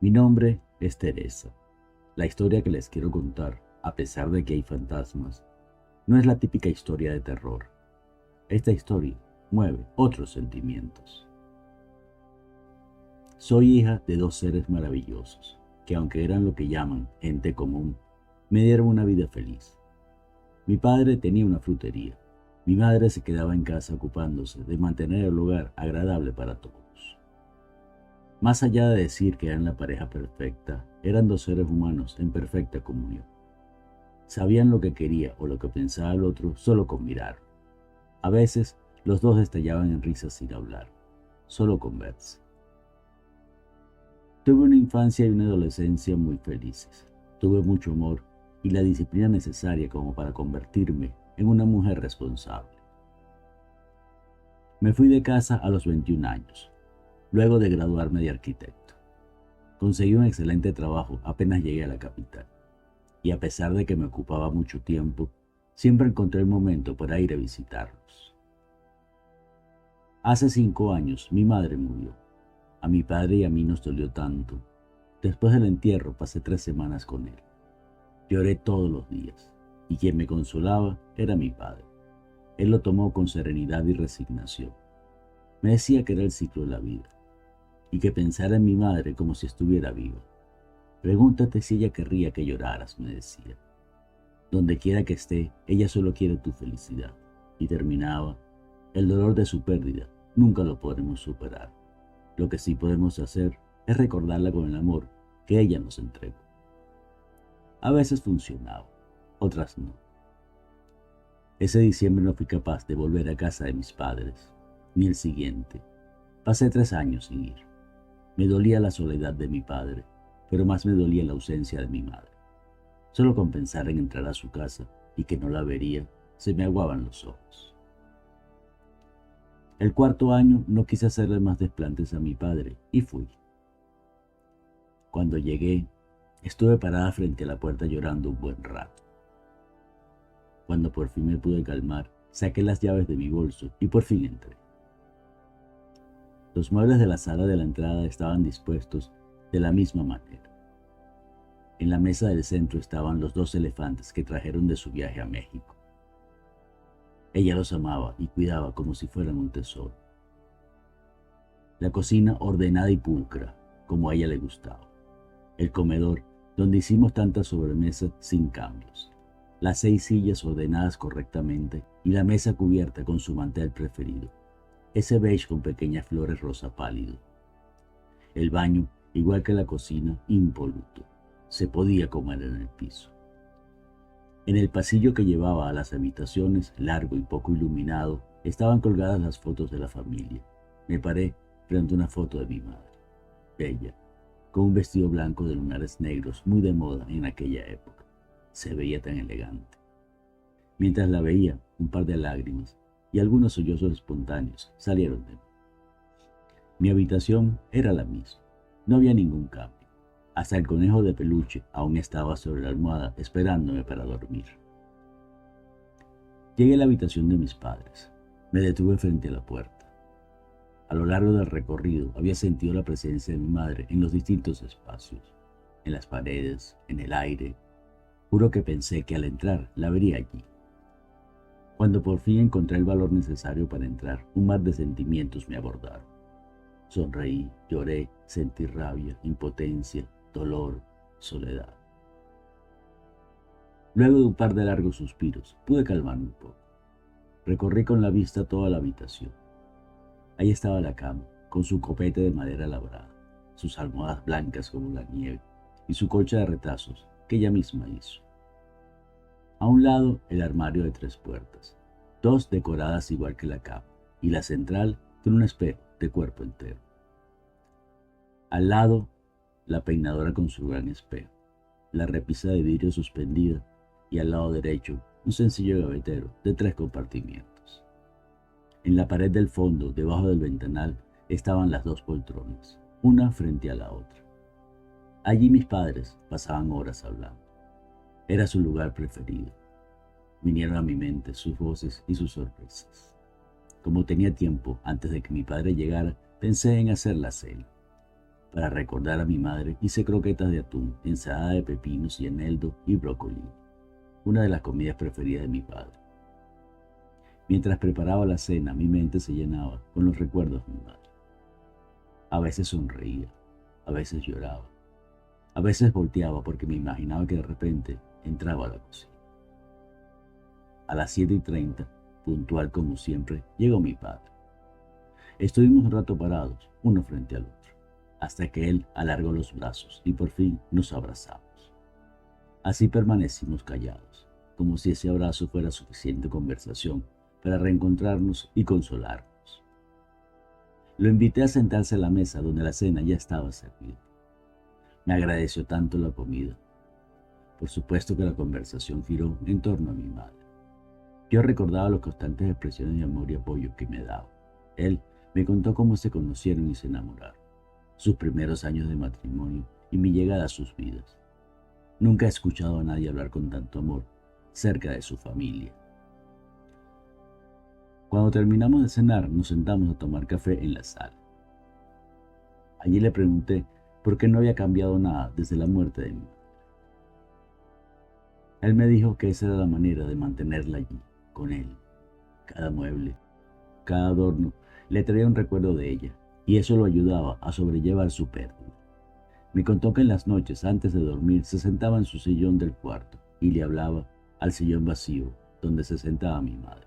Mi nombre es Teresa. La historia que les quiero contar, a pesar de que hay fantasmas, no es la típica historia de terror. Esta historia mueve otros sentimientos. Soy hija de dos seres maravillosos, que aunque eran lo que llaman gente común, me dieron una vida feliz. Mi padre tenía una frutería. Mi madre se quedaba en casa ocupándose de mantener el hogar agradable para todos. Más allá de decir que eran la pareja perfecta, eran dos seres humanos en perfecta comunión. Sabían lo que quería o lo que pensaba el otro solo con mirar. A veces, los dos estallaban en risas sin hablar, solo con verse. Tuve una infancia y una adolescencia muy felices. Tuve mucho amor y la disciplina necesaria como para convertirme en una mujer responsable. Me fui de casa a los 21 años, luego de graduarme de arquitecto. Conseguí un excelente trabajo apenas llegué a la capital, y a pesar de que me ocupaba mucho tiempo, siempre encontré el momento para ir a visitarlos. Hace 5 años mi madre murió. A mi padre y a mí nos dolió tanto. Después del entierro pasé 3 semanas con él. Lloré todos los días, y quien me consolaba era mi padre. Él lo tomó con serenidad y resignación. Me decía que era el ciclo de la vida, y que pensara en mi madre como si estuviera viva. Pregúntate si ella querría que lloraras, me decía. Donde quiera que esté, ella solo quiere tu felicidad. Y terminaba, el dolor de su pérdida nunca lo podremos superar. Lo que sí podemos hacer es recordarla con el amor que ella nos entregó. A veces funcionaba, otras no. Ese diciembre no fui capaz de volver a casa de mis padres, ni el siguiente. Pasé 3 años sin ir. Me dolía la soledad de mi padre, pero más me dolía la ausencia de mi madre. Solo con pensar en entrar a su casa y que no la vería, se me aguaban los ojos. El 4 año no quise hacerle más desplantes a mi padre y fui. Cuando llegué, estuve parada frente a la puerta llorando un buen rato. Cuando por fin me pude calmar, saqué las llaves de mi bolso y por fin entré. Los muebles de la sala de la entrada estaban dispuestos de la misma manera. En la mesa del centro estaban los 2 elefantes que trajeron de su viaje a México. Ella los amaba y cuidaba como si fueran un tesoro. La cocina ordenada y pulcra, como a ella le gustaba. El comedor, donde hicimos tantas sobremesas sin cambios. Las 6 sillas ordenadas correctamente y la mesa cubierta con su mantel preferido. Ese beige con pequeñas flores rosa pálido. El baño, igual que la cocina, impoluto. Se podía comer en el piso. En el pasillo que llevaba a las habitaciones, largo y poco iluminado, estaban colgadas las fotos de la familia. Me paré frente a una foto de mi madre, bella, con un vestido blanco de lunares negros muy de moda en aquella época. Se veía tan elegante. Mientras la veía, un par de lágrimas y algunos sollozos espontáneos salieron de mí. Mi habitación era la misma. No había ningún cambio. Hasta el conejo de peluche aún estaba sobre la almohada esperándome para dormir. Llegué a la habitación de mis padres. Me detuve frente a la puerta. A lo largo del recorrido había sentido la presencia de mi madre en los distintos espacios, en las paredes, en el aire. Juro que pensé que al entrar la vería allí. Cuando por fin encontré el valor necesario para entrar, un mar de sentimientos me abordaron. Sonreí, lloré, sentí rabia, impotencia, dolor, soledad. Luego de un par de largos suspiros, pude calmarme un poco. Recorrí con la vista toda la habitación. Ahí estaba la cama, con su copete de madera labrada, sus almohadas blancas como la nieve y su colcha de retazos que ella misma hizo. A un lado, el armario de 3 puertas, 2 decoradas igual que la cama, y la central con un espejo de cuerpo entero. Al lado, la peinadora con su gran espejo, la repisa de vidrio suspendida y al lado derecho, un sencillo gavetero de 3 compartimientos. En la pared del fondo, debajo del ventanal, estaban las 2 poltronas, una frente a la otra. Allí mis padres pasaban horas hablando. Era su lugar preferido. Vinieron a mi mente sus voces y sus sorpresas. Como tenía tiempo antes de que mi padre llegara, pensé en hacer la cena. Para recordar a mi madre hice croquetas de atún, ensalada de pepinos y eneldo y brócoli, una de las comidas preferidas de mi padre. Mientras preparaba la cena, mi mente se llenaba con los recuerdos de mi madre. A veces sonreía, a veces lloraba, a veces volteaba porque me imaginaba que de repente entraba a la cocina. A las 7:30, puntual como siempre, llegó mi padre. Estuvimos un rato parados, uno frente al otro, hasta que él alargó los brazos y por fin nos abrazamos. Así permanecimos callados, como si ese abrazo fuera suficiente conversación para reencontrarnos y consolarnos. Lo invité a sentarse a la mesa donde la cena ya estaba servida. Me agradeció tanto la comida. Por supuesto que la conversación giró en torno a mi madre. Yo recordaba las constantes expresiones de amor y apoyo que me daba. Él me contó cómo se conocieron y se enamoraron, sus primeros años de matrimonio y mi llegada a sus vidas. Nunca he escuchado a nadie hablar con tanto amor cerca de su familia. Cuando terminamos de cenar, nos sentamos a tomar café en la sala. Allí le pregunté por qué no había cambiado nada desde la muerte de mi madre. Él me dijo que esa era la manera de mantenerla allí, con él. Cada mueble, cada adorno le traía un recuerdo de ella, y eso lo ayudaba a sobrellevar su pérdida. Me contó que en las noches, antes de dormir, se sentaba en su sillón del cuarto y le hablaba al sillón vacío donde se sentaba mi madre.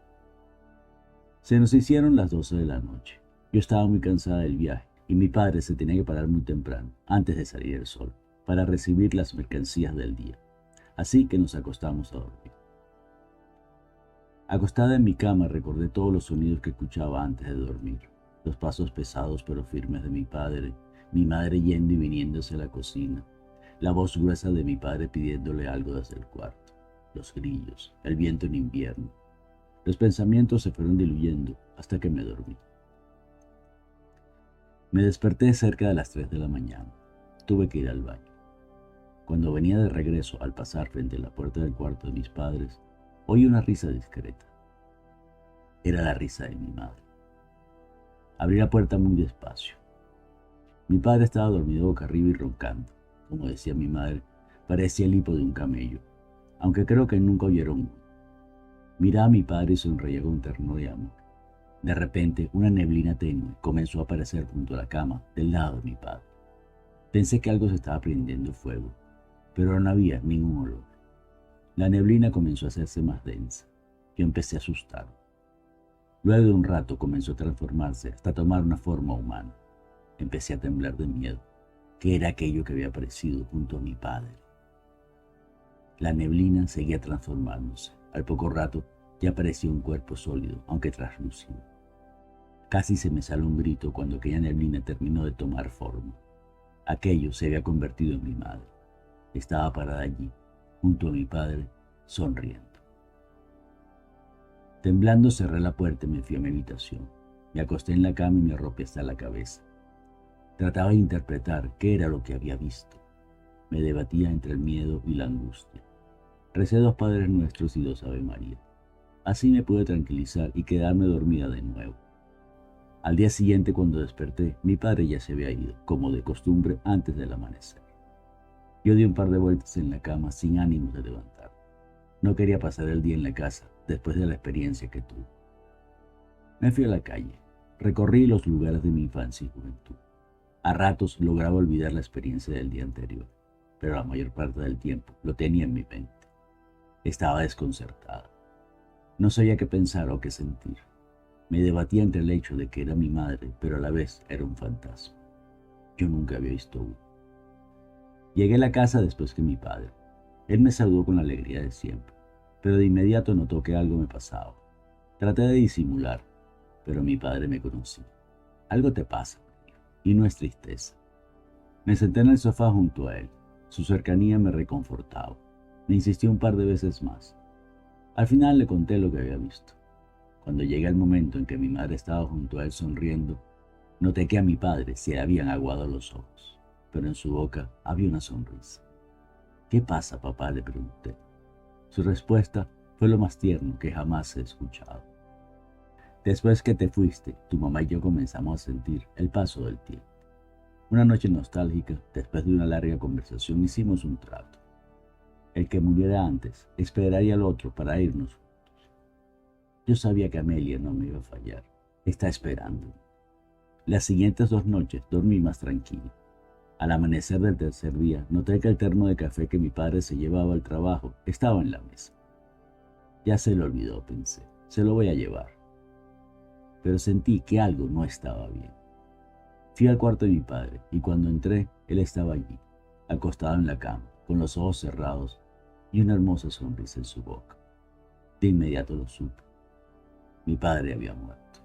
Se nos hicieron las 12 de la noche. Yo estaba muy cansada del viaje y mi padre se tenía que parar muy temprano, antes de salir el sol, para recibir las mercancías del día. Así que nos acostamos a dormir. Acostada en mi cama recordé todos los sonidos que escuchaba antes de dormir. Los pasos pesados pero firmes de mi madre yendo y viniéndose a la cocina, la voz gruesa de mi padre pidiéndole algo desde el cuarto, los grillos, el viento en invierno. Los pensamientos se fueron diluyendo hasta que me dormí. Me desperté cerca de las 3 de la mañana. Tuve que ir al baño. Cuando venía de regreso, al pasar frente a la puerta del cuarto de mis padres, oí una risa discreta. Era la risa de mi madre. Abrí la puerta muy despacio. Mi padre estaba dormido boca arriba y roncando. Como decía mi madre, parecía el hipo de un camello, aunque creo que nunca oyeron uno. Miraba a mi padre y sonreía con ternura y amor. De repente, una neblina tenue comenzó a aparecer junto a la cama del lado de mi padre. Pensé que algo se estaba prendiendo fuego, pero no había ningún olor. La neblina comenzó a hacerse más densa. Yo empecé a asustarme. Luego de un rato comenzó a transformarse hasta tomar una forma humana. Empecé a temblar de miedo. ¿Qué era aquello que había aparecido junto a mi padre? La neblina seguía transformándose. Al poco rato ya aparecía un cuerpo sólido, aunque translúcido. Casi se me salió un grito cuando aquella neblina terminó de tomar forma. Aquello se había convertido en mi madre. Estaba parada allí, junto a mi padre, sonriendo. Temblando cerré la puerta y me fui a mi habitación. Me acosté en la cama y me arropé hasta la cabeza. Trataba de interpretar qué era lo que había visto. Me debatía entre el miedo y la angustia. Recé 2 Padres Nuestros y 2 Ave María. Así me pude tranquilizar y quedarme dormida de nuevo. Al día siguiente, cuando desperté, mi padre ya se había ido, como de costumbre, antes del amanecer. Yo di un par de vueltas en la cama sin ánimos de levantar. No quería pasar el día en la casa después de la experiencia que tuve. Me fui a la calle. Recorrí los lugares de mi infancia y juventud. A ratos lograba olvidar la experiencia del día anterior, pero la mayor parte del tiempo lo tenía en mi mente. Estaba desconcertada. No sabía qué pensar o qué sentir. Me debatía entre el hecho de que era mi madre, pero a la vez era un fantasma. Yo nunca había visto uno. Llegué a la casa después que mi padre. Él me saludó con la alegría de siempre, pero de inmediato notó que algo me pasaba. Traté de disimular, pero mi padre me conocía. Algo te pasa, me dijo, y no es tristeza. Me senté en el sofá junto a él. Su cercanía me reconfortaba. Me insistió un par de veces más. Al final le conté lo que había visto. Cuando llegué al momento en que mi madre estaba junto a él sonriendo, noté que a mi padre se le habían aguado los ojos, pero en su boca había una sonrisa. ¿Qué pasa, papá?, le pregunté. Su respuesta fue lo más tierno que jamás he escuchado. Después que te fuiste, tu mamá y yo comenzamos a sentir el paso del tiempo. Una noche nostálgica, después de una larga conversación, hicimos un trato. El que muriera antes esperaría al otro para irnos juntos. Yo sabía que Amelia no me iba a fallar. Está esperando. Las siguientes 2 noches dormí más tranquilo. Al amanecer del tercer día, noté que el termo de café que mi padre se llevaba al trabajo estaba en la mesa. Ya se lo olvidó, pensé. Se lo voy a llevar. Pero sentí que algo no estaba bien. Fui al cuarto de mi padre y cuando entré, él estaba allí, acostado en la cama, con los ojos cerrados y una hermosa sonrisa en su boca. De inmediato lo supe. Mi padre había muerto.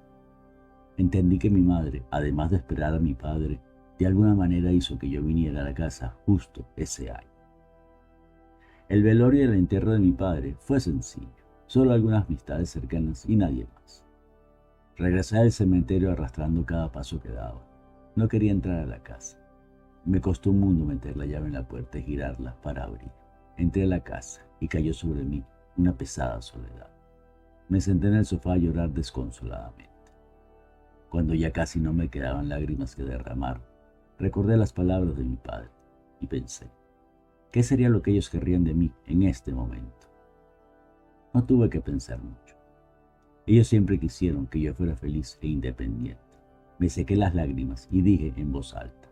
Entendí que mi madre, además de esperar a mi padre, de alguna manera hizo que yo viniera a la casa justo ese año. El velorio y el entierro de mi padre fue sencillo, solo algunas amistades cercanas y nadie más. Regresé al cementerio arrastrando cada paso que daba. No quería entrar a la casa. Me costó un mundo meter la llave en la puerta y girarla para abrir. Entré a la casa y cayó sobre mí una pesada soledad. Me senté en el sofá a llorar desconsoladamente. Cuando ya casi no me quedaban lágrimas que derramar, recordé las palabras de mi padre y pensé, ¿qué sería lo que ellos querrían de mí en este momento? No tuve que pensar mucho. Ellos siempre quisieron que yo fuera feliz e independiente. Me sequé las lágrimas y dije en voz alta,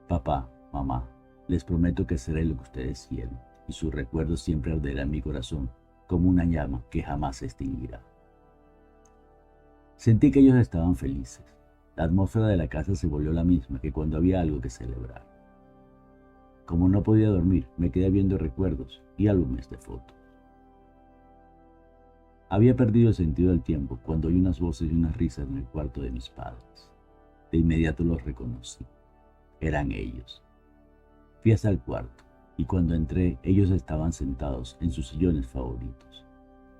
papá, mamá, les prometo que seré lo que ustedes quieren y su recuerdo siempre arderá en mi corazón como una llama que jamás se extinguirá. Sentí que ellos estaban felices. La atmósfera de la casa se volvió la misma que cuando había algo que celebrar. Como no podía dormir, me quedé viendo recuerdos y álbumes de fotos. Había perdido el sentido del tiempo cuando oí unas voces y unas risas en el cuarto de mis padres. De inmediato los reconocí. Eran ellos. Fui hasta el cuarto y cuando entré ellos estaban sentados en sus sillones favoritos.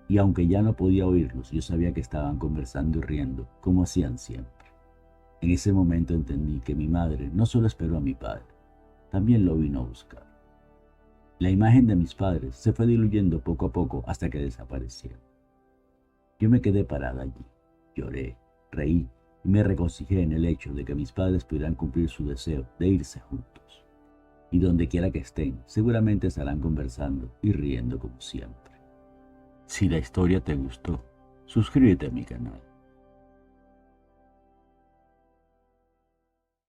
Y aunque ya no podía oírlos, yo sabía que estaban conversando y riendo como hacían siempre. En ese momento entendí que mi madre no solo esperó a mi padre, también lo vino a buscar. La imagen de mis padres se fue diluyendo poco a poco hasta que desaparecieron. Yo me quedé parada allí, lloré, reí y me regocijé en el hecho de que mis padres pudieran cumplir su deseo de irse juntos. Y donde quiera que estén, seguramente estarán conversando y riendo como siempre. Si la historia te gustó, suscríbete a mi canal.